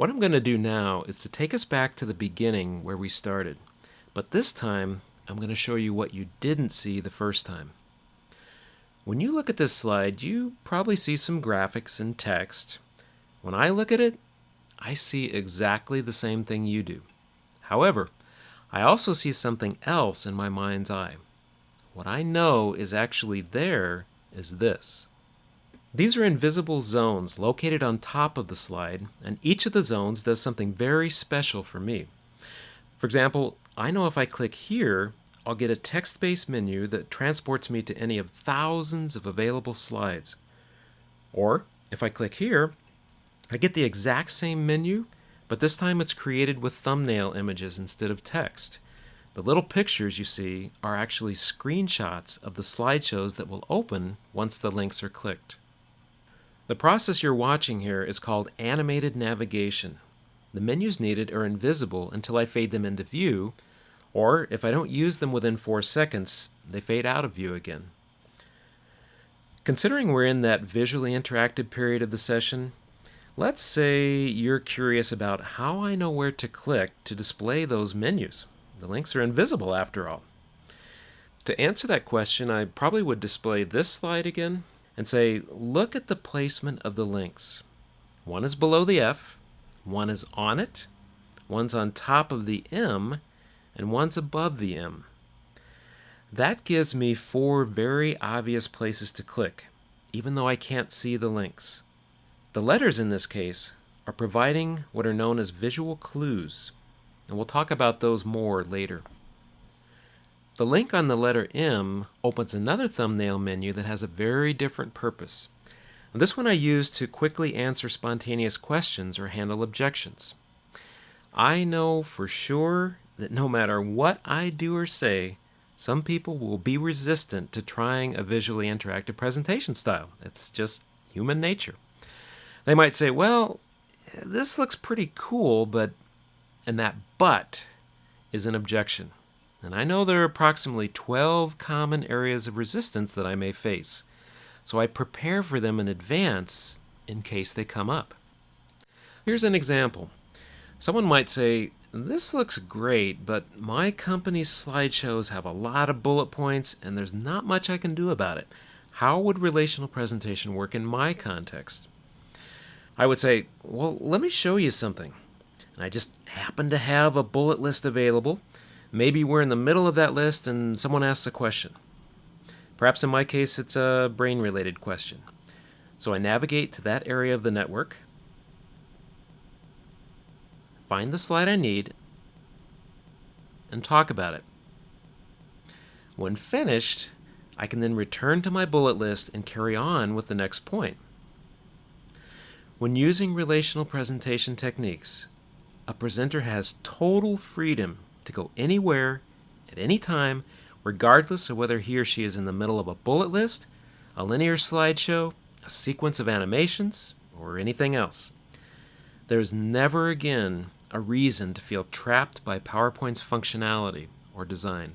What I'm going to do now is to take us back to the beginning where we started. But this time, I'm going to show you what you didn't see the first time. When you look at this slide, you probably see some graphics and text. When I look at it, I see exactly the same thing you do. However, I also see something else in my mind's eye. What I know is actually there is this. These are invisible zones located on top of the slide, and each of the zones does something very special for me. For example, I know if I click here, I'll get a text-based menu that transports me to any of thousands of available slides. Or, if I click here, I get the exact same menu, but this time it's created with thumbnail images instead of text. The little pictures you see are actually screenshots of the slideshows that will open once the links are clicked. The process you're watching here is called animated navigation. The menus needed are invisible until I fade them into view, or if I don't use them within 4 seconds, they fade out of view again. Considering we're in that visually interactive period of the session, let's say you're curious about how I know where to click to display those menus. The links are invisible after all. To answer that question, I probably would display this slide again and say, look at the placement of the links. One is below the F, one is on it, one's on top of the M, and one's above the M. That gives me 4 very obvious places to click, even though I can't see the links. The letters in this case are providing what are known as visual clues, and we'll talk about those more later. The link on the letter M opens another thumbnail menu that has a very different purpose. This one I use to quickly answer spontaneous questions or handle objections. I know for sure that no matter what I do or say, some people will be resistant to trying a visually interactive presentation style. It's just human nature. They might say, well, this looks pretty cool, but, and that but is an objection. And I know there are approximately 12 common areas of resistance that I may face, so I prepare for them in advance in case they come up. Here's an example. Someone might say, this looks great, but my company's slideshows have a lot of bullet points and there's not much I can do about it. How would relational presentation work in my context? I would say, well, let me show you something. And I just happen to have a bullet list available. Maybe we're in the middle of that list and someone asks a question. Perhaps in my case, it's a brain-related question. So I navigate to that area of the network, find the slide I need, and talk about it. When finished, I can then return to my bullet list and carry on with the next point. When using relational presentation techniques, a presenter has total freedom to go anywhere, at any time, regardless of whether he or she is in the middle of a bullet list, a linear slideshow, a sequence of animations, or anything else. There's never again a reason to feel trapped by PowerPoint's functionality or design.